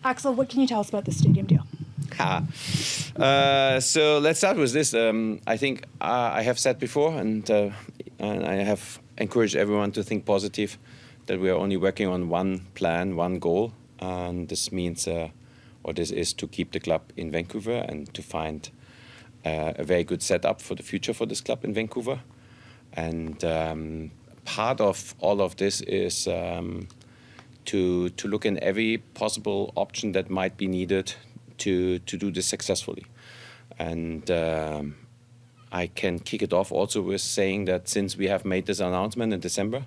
Axel, what can you tell us about the stadium deal? So let's start with this. I think I have said before, and I have encouraged everyone to think positive, that we are only working on one plan, one goal, and this means, or this is to keep the club in Vancouver and to find a very good setup for the future for this club in Vancouver. And part of all of this is to look in every possible option that might be needed to do this successfully. And I can kick it off also with saying that since we have made this announcement in December,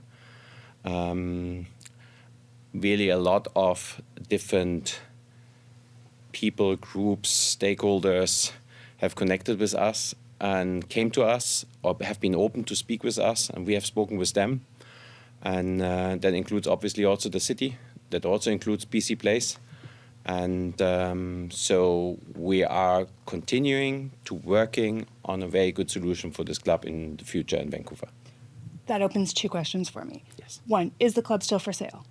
really a lot of different people, groups, stakeholders have connected with us and came to us or have been open to speak with us, and we have spoken with them. And that includes obviously also the city, that also includes BC Place. And so we are continuing to working on a very good solution for this club in the future in Vancouver. That opens two questions for me. Yes. One, is the club still for sale?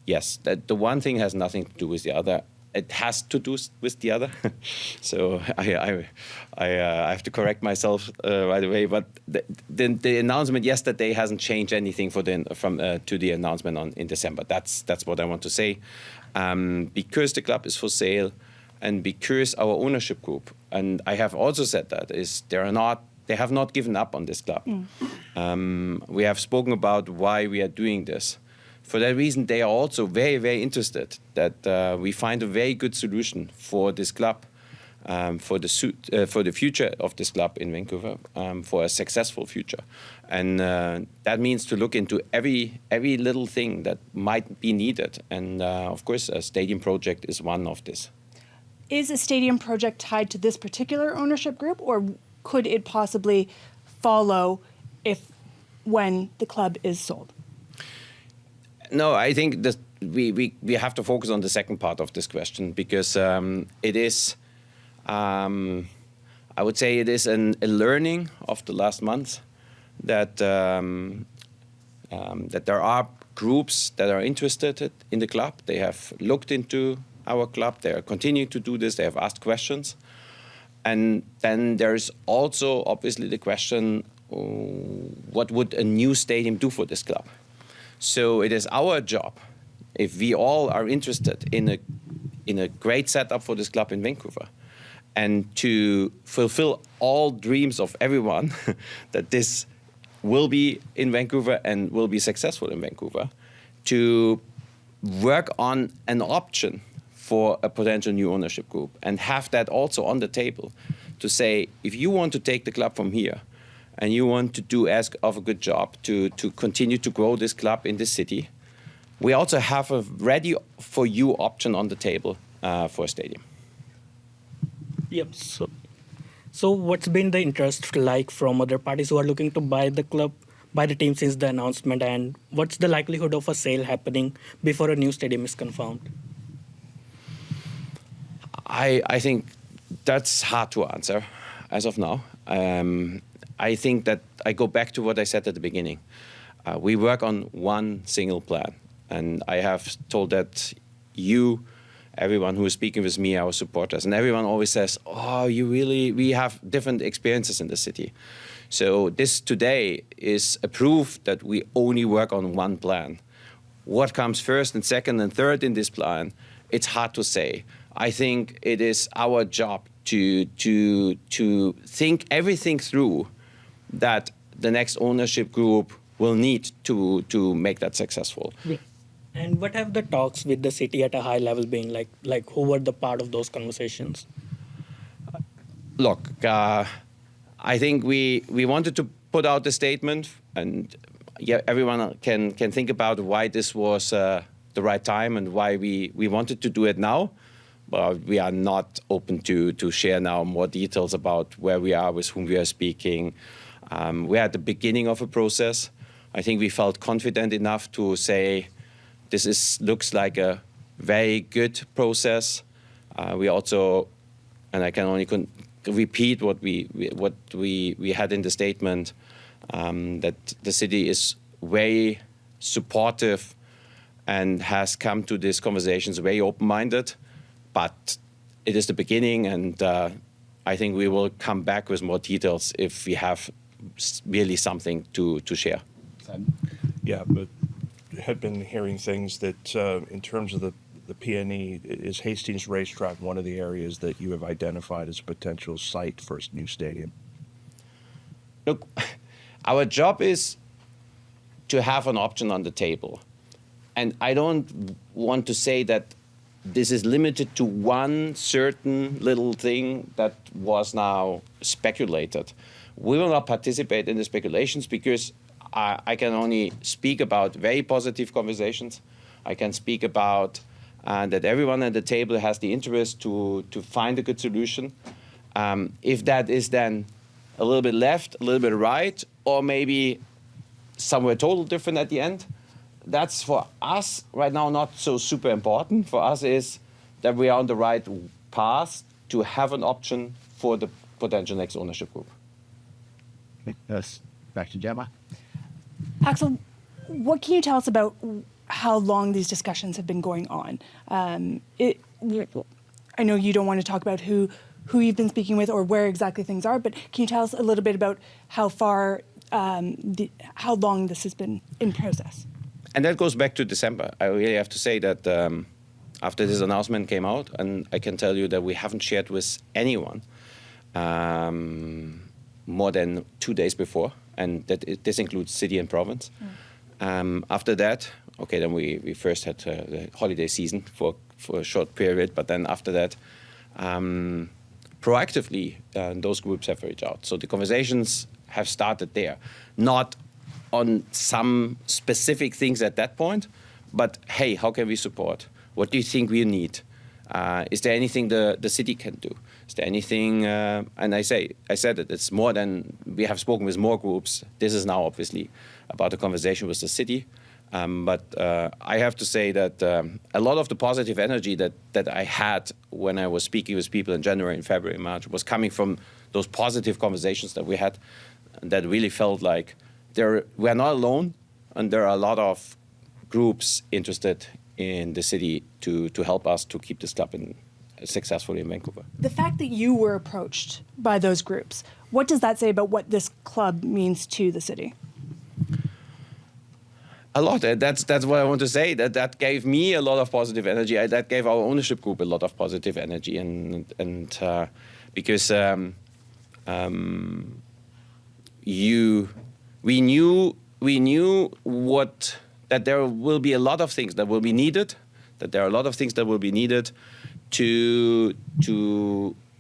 Yes, the one thing has nothing to do with the other. It has to do with the other. So I have to correct myself right away. But the announcement yesterday hasn't changed anything to the announcement in December. That's what I want to say. Because the club is for sale, and because our ownership group, and I have also said that, is they have not given up on this club. We have spoken about why we are doing this. For that reason, they are also very, very interested that we find a very good solution for this club, for the future of this club in Vancouver, for a successful future. And that means to look into every little thing that might be needed. And of course, a stadium project is one of this. Is a stadium project tied to this particular ownership group, or could it possibly follow when the club is sold? No, I think that we have to focus on the second part of this question, because it is, I would say it is a learning of the last month that that there are groups that are interested in the club. They have looked into our club. They are continuing to do this. They have asked questions. And then there's also obviously the question, what would a new stadium do for this club? So it is our job, if we all are interested in a great setup for this club in Vancouver, and to fulfill all dreams of everyone, that this will be in Vancouver and will be successful in Vancouver, to work on an option for a potential new ownership group and have that also on the table to say, if you want to take the club from here, and you want to do as of a good job to continue to grow this club in this city, we also have a ready for you option on the table for a stadium. Yep. So what's been the interest like from other parties who are looking to buy the club, buy the team since the announcement, and what's the likelihood of a sale happening before a new stadium is confirmed? I think that's hard to answer as of now. I think that I go back to what I said at the beginning. We work on one single plan. And I have told that everyone who is speaking with me, our supporters, and everyone always says, oh, we have different experiences in the city. So this today is a proof that we only work on one plan. What comes first and second and third in this plan, it's hard to say. I think it is our job to think everything through that the next ownership group will need to make that successful. Yeah. And what have the talks with the city at a high level been like? Like, who were the part of those conversations? Look, I think we wanted to put out a statement, and everyone can think about why this was the right time and why we wanted to do it now. But we are not open to share now more details about where we are, with whom we are speaking. We're at the beginning of a process. I think we felt confident enough to say this looks like a very good process. We also, and I can only repeat what we had in the statement, that the city is very supportive and has come to these conversations very open-minded. But it is the beginning, and I think we will come back with more details if we have really something to share. Yeah, but had been hearing things that in terms of the PNE, is Hastings Racetrack one of the areas that you have identified as a potential site for a new stadium? Look, our job is to have an option on the table. And I don't want to say that this is limited to one certain little thing that was now speculated. We will not participate in the speculations because I can only speak about very positive conversations. I can speak about that everyone at the table has the interest to find a good solution. If that is then a little bit left, a little bit right, or maybe somewhere totally different at the end, that's for us right now not so super important. For us is that we are on the right path to have an option for the potential next ownership group. Back to Gemma. Axel, what can you tell us about how long these discussions have been going on? I know you don't want to talk about who you've been speaking with or where exactly things are, but can you tell us a little bit about how long this has been in process? And that goes back to December. I really have to say that after this announcement came out, and I can tell you that we haven't shared with anyone more than 2 days before, and this includes city and province. After that, okay, then we first had the holiday season for a short period, but then after that, proactively, those groups have reached out. So the conversations have started there, not on some specific things at that point, but hey, how can we support? What do you think we need? Is there anything the city can do? Is there anything? And I said that it's more than we have spoken with more groups. This is now obviously about a conversation with the city. But I have to say that a lot of the positive energy that I had when I was speaking with people in January and February and March was coming from those positive conversations that we had, that really felt like we're not alone, and there are a lot of groups interested in the city to help us to keep this club successfully in Vancouver. The fact that you were approached by those groups, what does that say about what this club means to the city? A lot. That's what I want to say. That gave me a lot of positive energy. That gave our ownership group a lot of positive energy, and because we knew that there will be a lot of things that will be needed. That there are a lot of things that will be needed to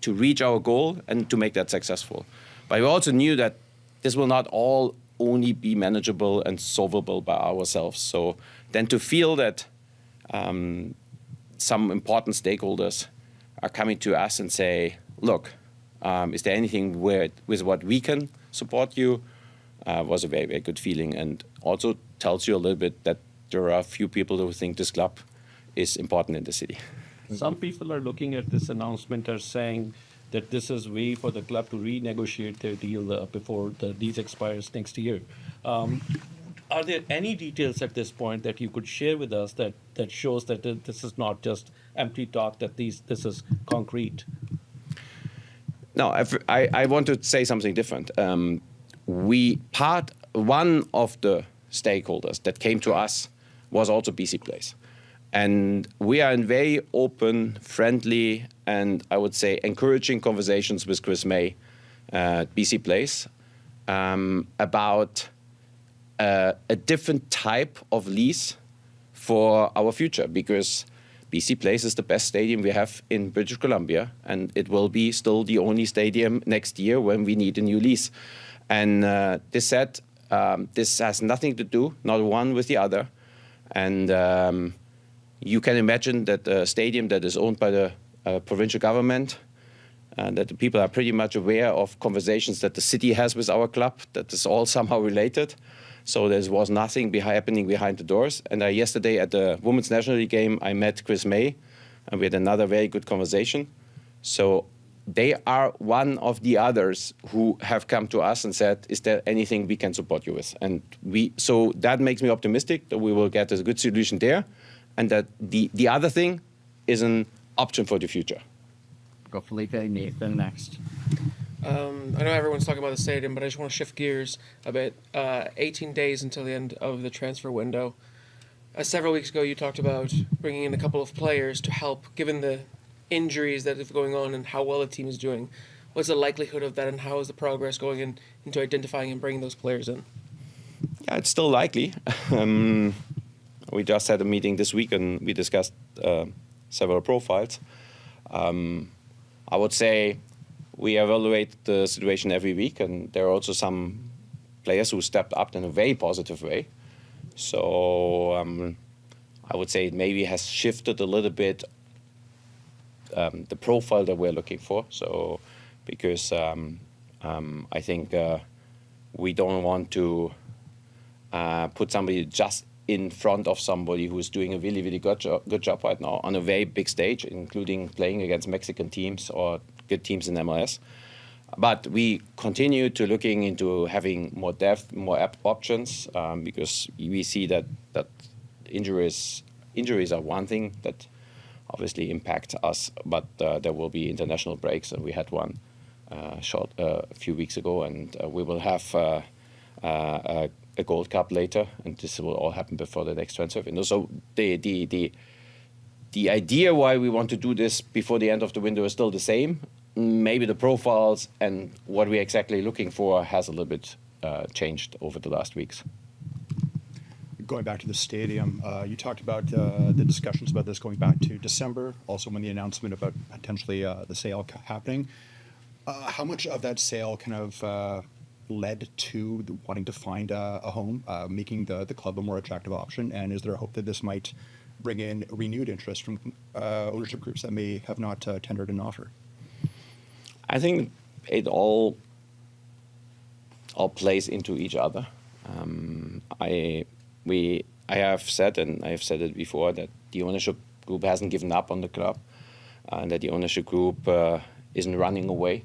reach our goal and to make that successful. But we also knew that this will not all only be manageable and solvable by ourselves. So then to feel that some important stakeholders are coming to us and say, look, is there anything with what we can support you, was a very, very good feeling, and also tells you a little bit that there are a few people who think this club is important in the city. Some people are looking at this announcement as saying that this is a way for the club to renegotiate their deal before the lease expires next year. Are there any details at this point that you could share with us that shows that this is not just empty talk, that this is concrete? No, I want to say something different. One of the stakeholders that came to us was also BC Place. And we are in very open, friendly, and I would say encouraging conversations with Chris May at BC Place about a different type of lease for our future, because BC Place is the best stadium we have in British Columbia, and it will be still the only stadium next year when we need a new lease. And this has nothing to do, not one with the other. And you can imagine that a stadium that is owned by the provincial government, that the people are pretty much aware of conversations that the city has with our club, that is all somehow related. So there was nothing happening behind the doors. And yesterday at the Women's National League game, I met Chris May, and we had another very good conversation. So they are one of the others who have come to us and said, is there anything we can support you with? And so that makes me optimistic that we will get a good solution there, and that the other thing is an option for the future. Go Felipe, Nathan next. I know everyone's talking about the stadium, but I just want to shift gears a bit. 18 days until the end of the transfer window. Several weeks ago, you talked about bringing in a couple of players to help, given the injuries that are going on and how well the team is doing. What's the likelihood of that, and how is the progress going into identifying and bringing those players in? Yeah, it's still likely. We just had a meeting this week and we discussed several profiles. I would say we evaluate the situation every week, and there are also some players who stepped up in a very positive way. So I would say it maybe has shifted a little bit the profile that we're looking for. So because I think we don't want to put somebody just in front of somebody who's doing a really, really good job right now on a very big stage, including playing against Mexican teams or good teams in MLS. But we continue to looking into having more depth, more options, because we see that injuries are one thing that obviously impact us, but there will be international breaks, and we had one a few weeks ago, and we will have a Gold Cup later, and this will all happen before the next transfer window. So the idea why we want to do this before the end of the window is still the same. Maybe the profiles and what we're exactly looking for has a little bit changed over the last weeks. Going back to the stadium, you talked about the discussions about this going back to December, also when the announcement about potentially the sale happening. How much of that sale kind of led to wanting to find a home, making the club a more attractive option? And is there a hope that this might bring in renewed interest from ownership groups that may have not tendered an offer? I think it all plays into each other. I have said, and I have said it before, that the ownership group hasn't given up on the club, and that the ownership group isn't running away.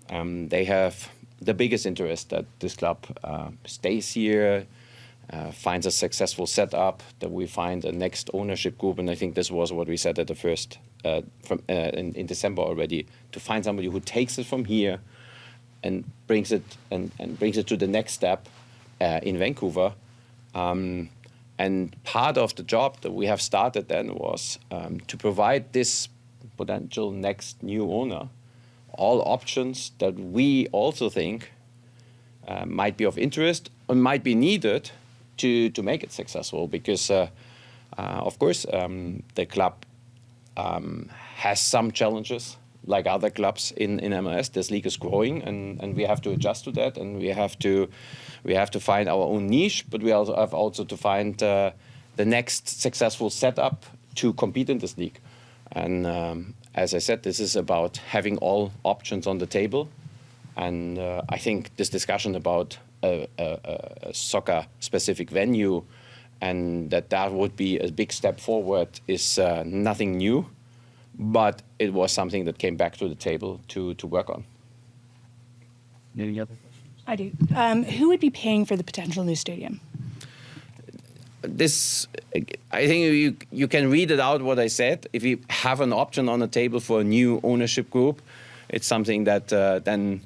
They have the biggest interest that this club stays here, finds a successful setup, that we find a next ownership group, and I think this was what we said at the first in December already, to find somebody who takes it from here and brings it to the next step in Vancouver. And part of the job that we have started then was to provide this potential next new owner all options that we also think might be of interest and might be needed to make it successful. Because, of course, the club has some challenges like other clubs in MLS. This league is growing, and we have to adjust to that, and we have to find our own niche, but we also have to find the next successful setup to compete in this league. And as I said, this is about having all options on the table. And I think this discussion about a soccer-specific venue and that would be a big step forward is nothing new, but it was something that came back to the table to work on. Any other questions? I do. Who would be paying for the potential new stadium? This, I think you can read it out what I said. If you have an option on the table for a new ownership group, it's something that then,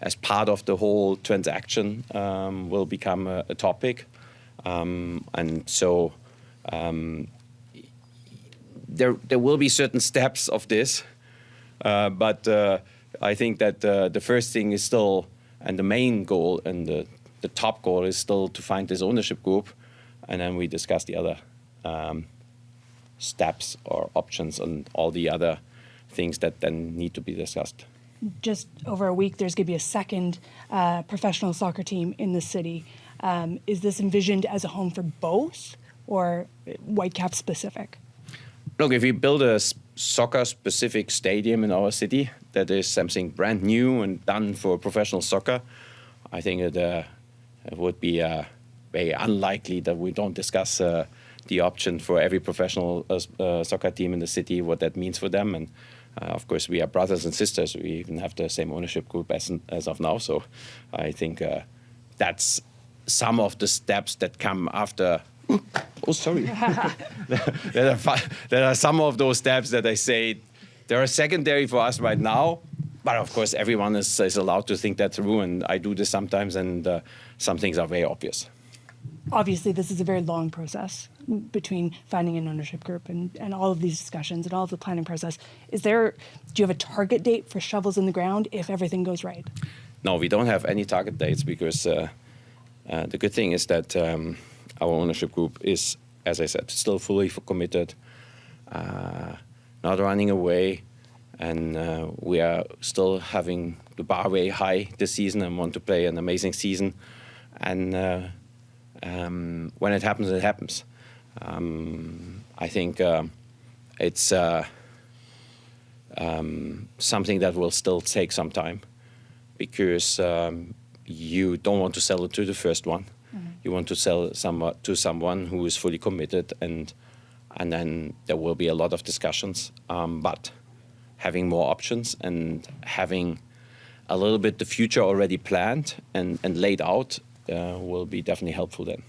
as part of the whole transaction, will become a topic. And so there will be certain steps of this, but I think that the first thing is still, and the main goal and the top goal is still to find this ownership group, and then we discuss the other steps or options and all the other things that then need to be discussed. Just over a week, there's going to be a second professional soccer team in the city. Is this envisioned as a home for both, or Whitecaps specific? Look, if we build a soccer-specific stadium in our city that is something brand new and done for professional soccer, I think it would be very unlikely that we don't discuss the option for every professional soccer team in the city, what that means for them. And Of course, we are brothers and sisters. We even have the same ownership group as of now. So I think that's some of the steps that come after. Oh, sorry. There are some of those steps that I say they are secondary for us right now. But of course, everyone is allowed to think that through, and I do this sometimes, and some things are very obvious. Obviously, this is a very long process between finding an ownership group and all of these discussions and all of the planning process. Do you have a target date for shovels in the ground if everything goes right? No, we don't have any target dates because the good thing is that our ownership group is, as I said, still fully committed, not running away, and we are still having the bar very high this season and want to play an amazing season. And when it happens, it happens. I think it's something that will still take some time because you don't want to sell it to the first one. Mm-hmm. You want to sell to someone who is fully committed, and then there will be a lot of discussions. But having more options and having a little bit the future already planned and laid out will be definitely helpful then.